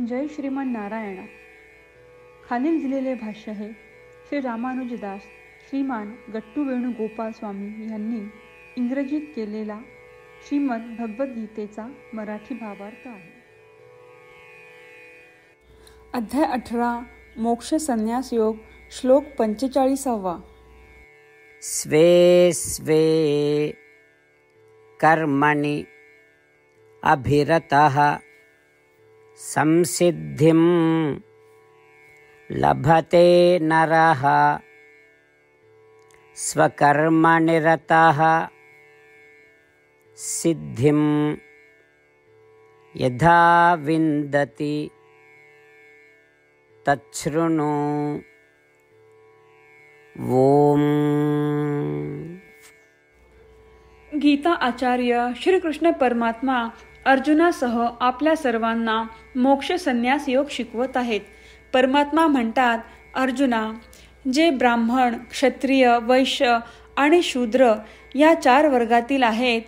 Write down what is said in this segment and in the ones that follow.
जय श्रीमन नारायणा. खालील दिलेले भाष्य हे श्री रामानुजदास श्रीमान गट्टू वेणुगोपाल स्वामी यांनी इंग्रजीत केलेला श्रीमद भगवद्गीतेचा मराठी भावार्थ आहे. अध्याय 18 मोक्ष संन्यास योग श्लोक 45. स्वे स्वे कर्मणि अभिरतः संसिद्धिं लभते नरः स्वकर्मनिरतः सिद्धिं यथा विन्दति तच्छृणु. ओम. गीता आचार्य श्रीकृष्ण परमात्मा अर्जुनासह आपल्या सर्वांना मोक्ष संन्यास योग शिकवत आहेत. परमात्मा म्हणतात, अर्जुना, जे ब्राह्मण, क्षत्रिय, वैश्य आणि शूद्र या 4 वर्गातील आहेत,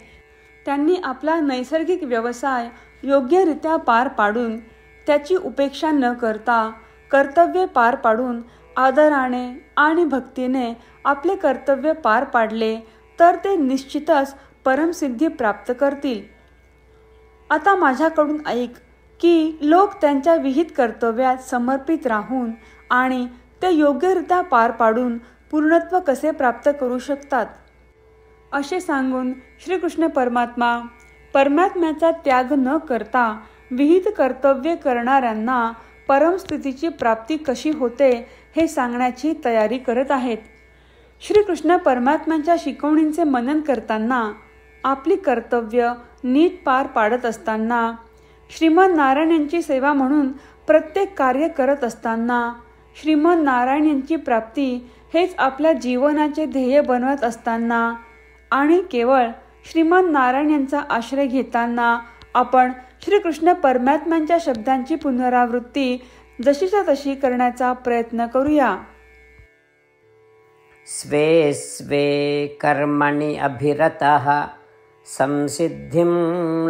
त्यांनी आपला नैसर्गिक व्यवसाय योग्यरित्या पार पाडून त्याची उपेक्षा न करता कर्तव्य पार पाडून आदराने आणि भक्तीने आपले कर्तव्य पार पाडले तर ते निश्चितच परमसिद्धी प्राप्त करतील. आता माझ्याकडून ऐक की लोक त्यांच्या विहित कर्तव्यात समर्पित राहून आणि ते योग्यरित्या पार पाडून पूर्णत्व कसे प्राप्त करू शकतात. असे सांगून श्रीकृष्ण परमात्म्याचा त्याग न करता विहित कर्तव्य करणाऱ्यांना परमस्थितीची प्राप्ती कशी होते हे सांगण्याची तयारी करत आहेत. श्रीकृष्ण परमात्म्यांच्या शिकवणींचे मनन करताना, आपली कर्तव्य नीट पार पाडत असताना, श्रीमन नारायण यांची सेवा म्हणून प्रत्येक कार्य करत असताना, श्रीमन नारायण यांची प्राप्ती हेच आपल्या जीवनाचे ध्येय बनवत असताना आणि केवळ श्रीमन नारायण यांचा आश्रय घेताना आपण श्रीकृष्ण परमात्म्यांच्या शब्दांची पुनरावृत्ती जशीच्या तशी करण्याचा प्रयत्न करूया. स्वे स्वे कर्मणि अभिरतः संसिद्धिं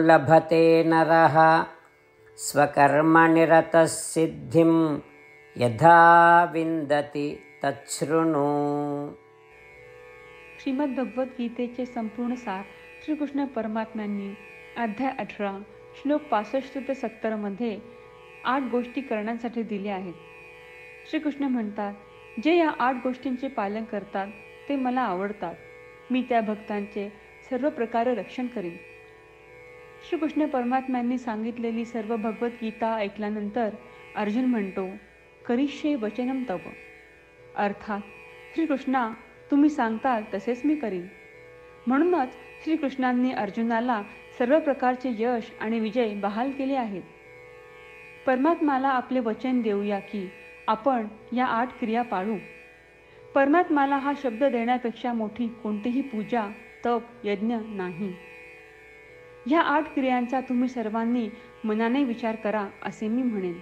लभते नरः स्वकर्मनिरतः सिद्धिं यथा विन्दति तच्छृणु. श्रीमद भगवद्गीतेचे संपूर्ण सार श्रीकृष्ण परमात्म्यांनी अध्याय 18 श्लोक 65 ते 70 मध्ये 8 गोष्टी करण्यासाठी दिल्या आहेत. श्रीकृष्ण म्हणतात, जे या 8 गोष्टींचे पालन करतात ते मला आवडतात. मी त्या भक्तांचे सर्व प्रकारे रक्षण करीन. श्रीकृष्ण परमात्म्यांनी सांगितलेली सर्व भगवद्गीता ऐकल्यानंतर अर्जुन म्हणतो, करिष्ये वचनम तव. अर्थात, श्रीकृष्णा, तुम्ही सांगताल तसेच मी करीन. म्हणूनच श्रीकृष्णांनी अर्जुनाला सर्व प्रकारचे यश आणि विजय बहाल केले आहेत. परमात्म्याला आपले वचन देऊया की आपण या 8 क्रिया पाळू. परमात्म्याला हा शब्द देण्यापेक्षा मोठी कोणतीही पूजा, तप, यज्ञ नाही. ह्या 8 क्रियांचा तुम्ही सर्वांनी मनाने विचार करा असे मी म्हणेन.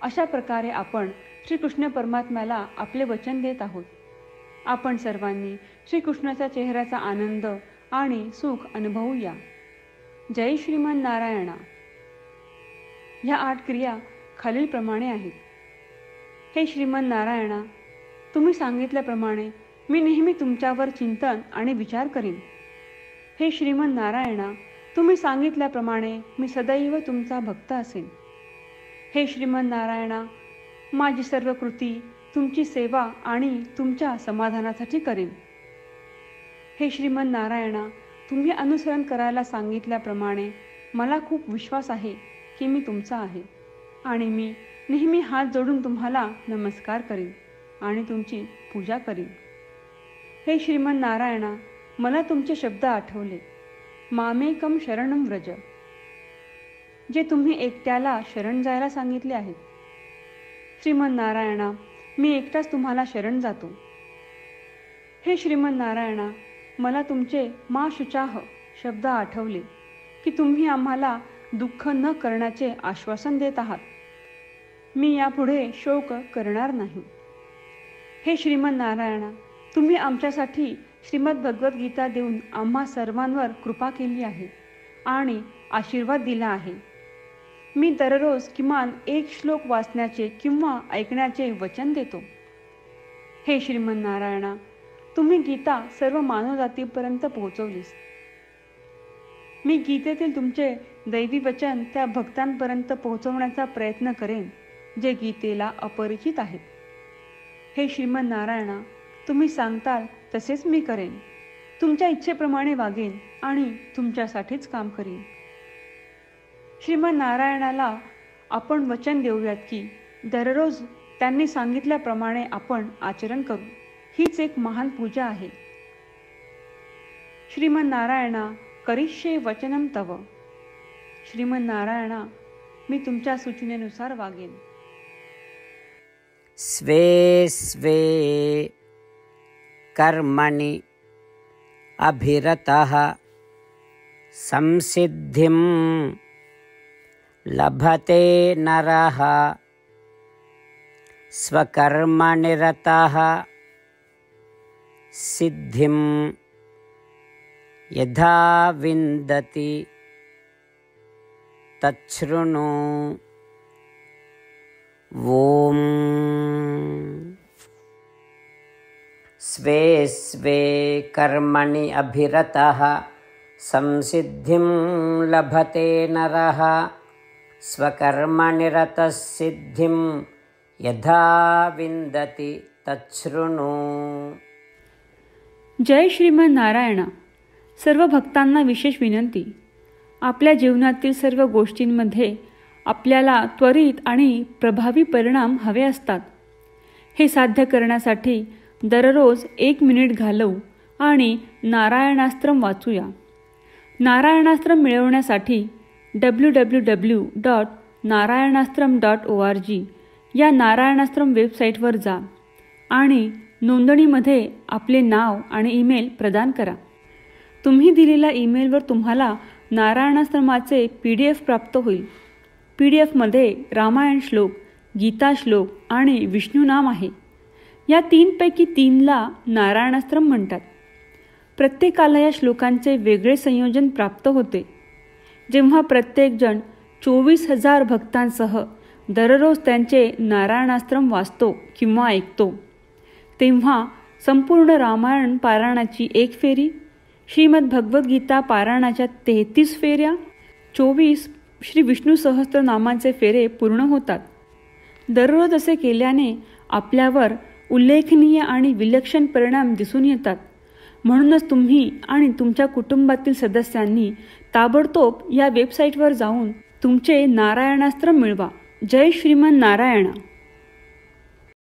अशा प्रकारे आपण श्रीकृष्ण परमात्म्याला आपले वचन देत आहोत. आपण सर्वांनी श्रीकृष्णाच्या चेहऱ्याचा आनंद आणि सुख अनुभवूया. जय श्रीमन नारायणा. ह्या 8 क्रिया खालीलप्रमाणे आहेत. हे श्रीमन नारायणा, तुम्ही सांगितल्याप्रमाणे मी नेहमी तुमच्यावर चिंतन आणि विचार करीन. हे श्रीमन नारायणा, तुम्ही सांगितल्याप्रमाणे मी सदैव तुमचा भक्त असेन. हे श्रीमन नारायणा, माझी सर्व कृती तुमची सेवा आणि तुमच्या समाधानासाठी करीन. हे श्रीमन नारायणा, तुम्ही अनुसरण करायला सांगितल्याप्रमाणे मला खूप विश्वास आहे की मी तुमचा आहे आणि मी नेहमी हात जोडून तुम्हाला नमस्कार करीन आणि तुमची पूजा करीन. हे श्रीमन नारायणा, मला तुमचे शब्द आठवले. मामेकम शरणम व्रज, जे तुम्ही एकट्याला शरण जायला सांगितले आहेत. श्रीमन नारायणा, मी एकटाच तुम्हाला शरण जातो. हे श्रीमन नारायणा, मला तुमचे मा शुचाह शब्द आठवले की तुम्ही आम्हाला दुःख न करण्याचे आश्वासन देत आहात. मी यापुढे शोक करणार नाही. हे श्रीमन नारायणा, तुम्ही आमच्यासाठी श्रीमद भगवद्गीता देऊन आम्हा सर्वांवर कृपा केली आहे आणि आशीर्वाद दिला आहे. मी दररोज किमान 1 श्लोक वाचण्याचे किंवा ऐकण्याचे वचन देतो. हे श्रीमन्नारायणा, तुम्ही गीता सर्व मानवजातीपर्यंत पोहोचवलीस. मी गीतेतील तुमचे दैवी वचन त्या भक्तांपर्यंत पोहोचवण्याचा प्रयत्न करेन जे गीतेला अपरिचित आहेत. हे श्रीमन्नारायणा, तुम्ही सांगताल तसेच मी करेन. तुमच्या इच्छेप्रमाणे वागेन आणि तुमच्यासाठीच काम करीन. श्रीमन्नारायणाला आपण वचन देऊयात की दररोज त्यांनी सांगितल्याप्रमाणे आपण आचरण करू. हीच एक महान पूजा आहे. श्रीमन्नारायणा, करिष्ये वचनम तव. श्रीमन्नारायणा, मी तुमच्या सूचनेनुसार वागेन. स्वे स्वे कर्मणि अभिरतः संसिद्धिं लभते नरः स्वकर्मनिरतः सिद्धिं यथा विन्दति तच्छृणु. ॐ स्वे स्वे कर्मणि अभिरतः संसिद्धिं लभते नरः स्वकर्मनिरतः सिद्धिं यथा विन्दति तच्छृणु. जय श्रीमन्नारायणा. सर्व भक्तांना विशेष विनंती. आपल्या जीवनातील सर्व गोष्टींमध्ये आपल्याला त्वरित आणि प्रभावी परिणाम हवे असतात. हे साध्य करण्यासाठी दररोज 1 मिनिट घालवू आणि नारायणास्त्रम वाचूया. नारायणास्त्रम मिळवण्यासाठी www.narayanaastram.org या नारायणास्त्रम वेबसाईटवर जा आणि नोंदणीमध्ये आपले नाव आणि ईमेल प्रदान करा. तुम्ही दिलेल्या ईमेलवर तुम्हाला नारायणास्त्रमाचे PDF प्राप्त होईल. PDFमध्ये रामायण श्लोक, गीता श्लोक आणि विष्णू नाम आहे. या 3 पैकी 3ला नारायणास्त्रम म्हणतात. प्रत्येकाला या श्लोकांचे वेगळे संयोजन प्राप्त होते. जेव्हा प्रत्येकजण 24,000 भक्तांसह दररोज त्यांचे नारायणास्त्रम वाचतो किंवा ऐकतो, तेव्हा संपूर्ण रामायण पारायणाची 1 फेरी, श्रीमद भगवद्गीता पारायणाच्या 33 फेऱ्या, 24 श्री विष्णू सहस्त्रनामांचे फेरे पूर्ण होतात. दररोज असे केल्याने आपल्यावर उल्लेखनीय आणि विलक्षण परिणाम दिसून येतात. म्हणूनच तुम्ही आणि तुमच्या कुटुंबातील सदस्यांनी ताबडतोब या वेबसाईटवर जाऊन तुमचे नारायणास्त्र मिळवा. जय श्रीमन्नारायणा.